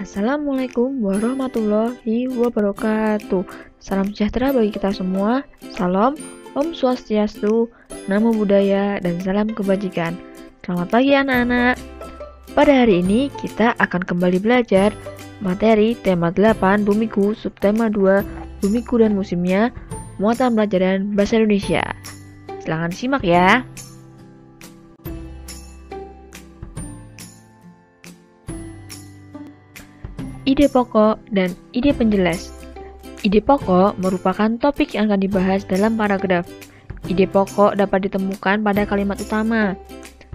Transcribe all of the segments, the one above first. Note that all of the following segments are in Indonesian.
Assalamualaikum warahmatullahi wabarakatuh. Salam sejahtera bagi kita semua. Salam, Om Swastiastu, Namo Buddhaya, dan salam kebajikan. Selamat pagi anak-anak. Pada hari ini kita akan kembali belajar materi tema 8 Bumiku, subtema 2 Bumiku dan Musimnya, muatan pelajaran Bahasa Indonesia. Silahkan simak ya. Ide pokok dan ide penjelas. Ide pokok merupakan topik yang akan dibahas dalam paragraf. Ide pokok dapat ditemukan pada kalimat utama.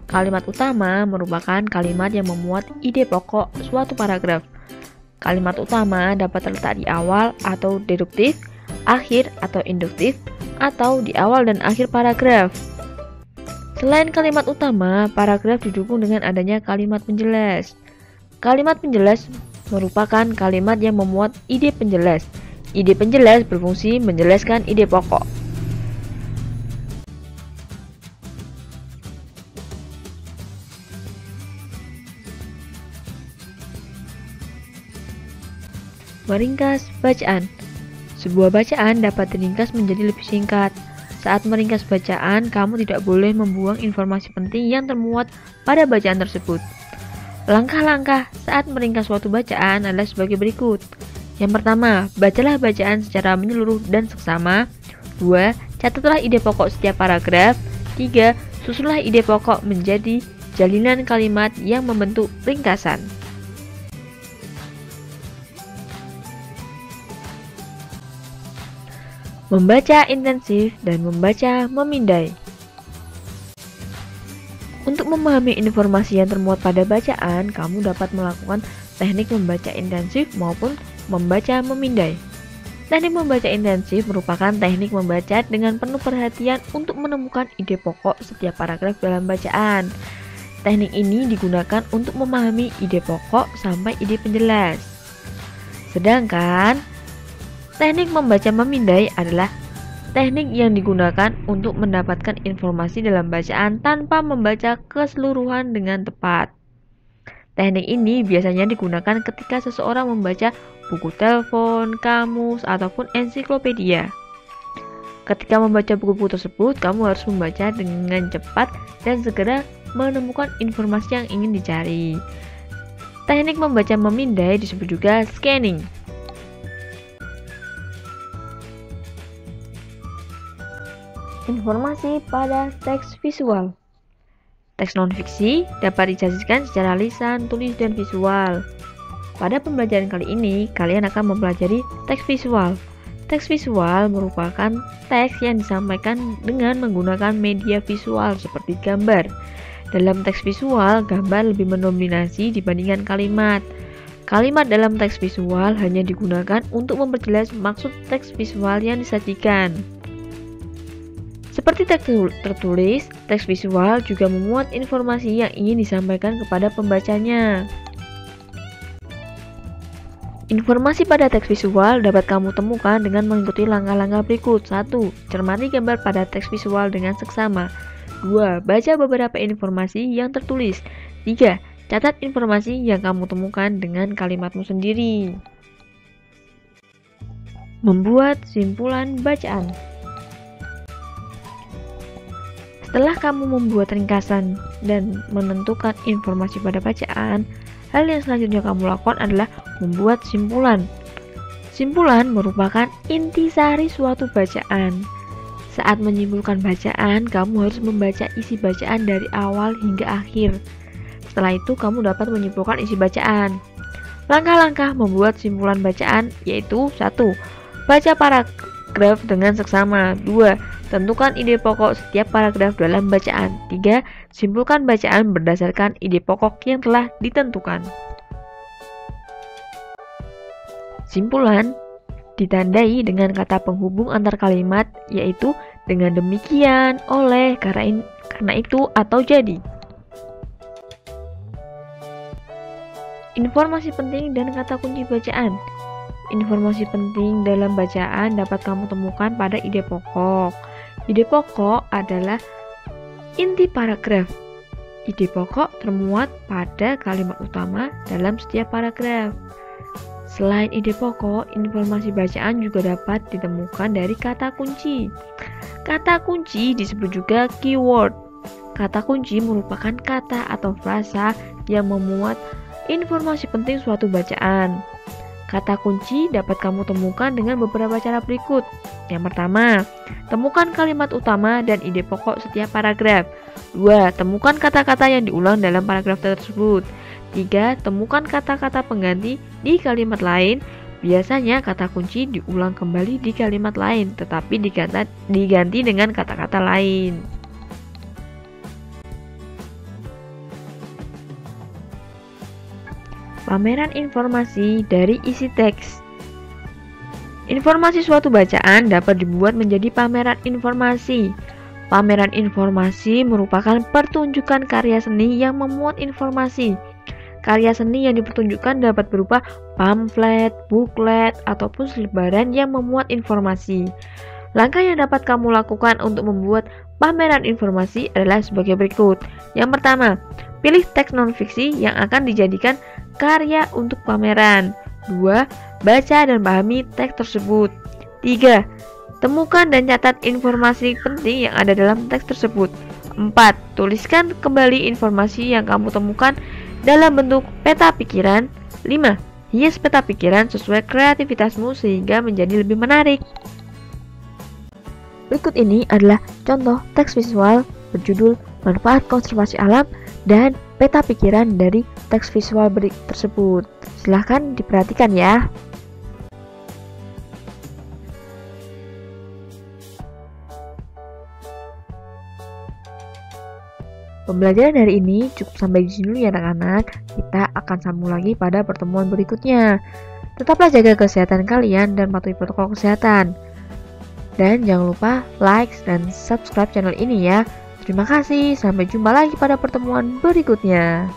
Kalimat utama merupakan kalimat yang memuat ide pokok suatu paragraf. Kalimat utama dapat terletak di awal atau deduktif, akhir atau induktif, atau di awal dan akhir paragraf. Selain kalimat utama, paragraf didukung dengan adanya kalimat penjelas. Kalimat penjelas merupakan kalimat yang memuat ide penjelas. Ide penjelas berfungsi menjelaskan ide pokok. Meringkas bacaan. Sebuah bacaan dapat diringkas menjadi lebih singkat. Saat meringkas bacaan, kamu tidak boleh membuang informasi penting yang termuat pada bacaan tersebut. Langkah-langkah saat meringkas suatu bacaan adalah sebagai berikut. Yang pertama, bacalah bacaan secara menyeluruh dan seksama. 2. Catatlah ide pokok setiap paragraf. 3. Susunlah ide pokok menjadi jalinan kalimat yang membentuk ringkasan. Membaca intensif dan membaca memindai. Untuk memahami informasi yang termuat pada bacaan, kamu dapat melakukan teknik membaca intensif maupun membaca memindai. Teknik membaca intensif merupakan teknik membaca dengan penuh perhatian untuk menemukan ide pokok setiap paragraf dalam bacaan. Teknik ini digunakan untuk memahami ide pokok sampai ide penjelas. Sedangkan teknik membaca memindai adalah teknik yang digunakan untuk mendapatkan informasi dalam bacaan tanpa membaca keseluruhan dengan tepat. Teknik ini biasanya digunakan ketika seseorang membaca buku telepon, kamus, ataupun ensiklopedia. Ketika membaca buku-buku tersebut, kamu harus membaca dengan cepat dan segera menemukan informasi yang ingin dicari. Teknik membaca memindai disebut juga scanning. Informasi pada teks visual. Teks non-fiksi dapat disajikan secara lisan, tulis, dan visual. Pada pembelajaran kali ini, kalian akan mempelajari teks visual. Teks visual merupakan teks yang disampaikan dengan menggunakan media visual seperti gambar. Dalam teks visual, gambar lebih mendominasi dibandingkan kalimat. Kalimat dalam teks visual hanya digunakan untuk memperjelas maksud teks visual yang disajikan. Seperti teks tertulis, teks visual juga memuat informasi yang ingin disampaikan kepada pembacanya. Informasi pada teks visual dapat kamu temukan dengan mengikuti langkah-langkah berikut. 1. Cermati gambar pada teks visual dengan seksama. 2. Baca beberapa informasi yang tertulis. 3. Catat informasi yang kamu temukan dengan kalimatmu sendiri. Membuat simpulan bacaan. Setelah kamu membuat ringkasan dan menentukan informasi pada bacaan, hal yang selanjutnya kamu lakukan adalah membuat simpulan. Simpulan merupakan intisari suatu bacaan. Saat menyimpulkan bacaan, kamu harus membaca isi bacaan dari awal hingga akhir. Setelah itu, kamu dapat menyimpulkan isi bacaan. Langkah-langkah membuat simpulan bacaan yaitu 1. Baca paragraf dengan seksama. 2. Tentukan ide pokok setiap paragraf dalam bacaan. 3. Simpulkan bacaan berdasarkan ide pokok yang telah ditentukan. Simpulan ditandai dengan kata penghubung antar kalimat, yaitu dengan demikian, oleh, karena itu, atau jadi. Informasi penting dan kata kunci bacaan. Informasi penting dalam bacaan dapat kamu temukan pada ide pokok. Ide pokok adalah inti paragraf. Ide pokok termuat pada kalimat utama dalam setiap paragraf. Selain ide pokok, informasi bacaan juga dapat ditemukan dari kata kunci. Kata kunci disebut juga keyword. Kata kunci merupakan kata atau frasa yang memuat informasi penting suatu bacaan. Kata kunci dapat kamu temukan dengan beberapa cara berikut. Yang pertama, temukan kalimat utama dan ide pokok setiap paragraf. 2. Temukan kata-kata yang diulang dalam paragraf tersebut. 3. Temukan kata-kata pengganti di kalimat lain. Biasanya kata kunci diulang kembali di kalimat lain, tetapi diganti dengan kata-kata lain. Pameran informasi dari isi teks. Informasi suatu bacaan dapat dibuat menjadi pameran informasi. Pameran informasi merupakan pertunjukan karya seni yang memuat informasi. Karya seni yang dipertunjukkan dapat berupa pamflet, buklet, ataupun selebaran yang memuat informasi. Langkah yang dapat kamu lakukan untuk membuat pameran informasi adalah sebagai berikut. Yang pertama, pilih teks non-fiksi yang akan dijadikan karya untuk pameran. 2. Baca dan pahami teks tersebut. 3. Temukan dan catat informasi penting yang ada dalam teks tersebut. 4. Tuliskan kembali informasi yang kamu temukan dalam bentuk peta pikiran. 5. Hias peta pikiran sesuai kreativitasmu sehingga menjadi lebih menarik. Berikut ini adalah contoh teks visual berjudul Manfaat Konservasi Alam dan peta pikiran dari teks visual tersebut. Silahkan diperhatikan ya. Pembelajaran hari ini cukup sampai di sini dulu ya anak-anak. Kita akan sambung lagi pada pertemuan berikutnya. Tetaplah jaga kesehatan kalian dan patuhi protokol kesehatan. Dan jangan lupa like dan subscribe channel ini ya. Terima kasih, sampai jumpa lagi pada pertemuan berikutnya.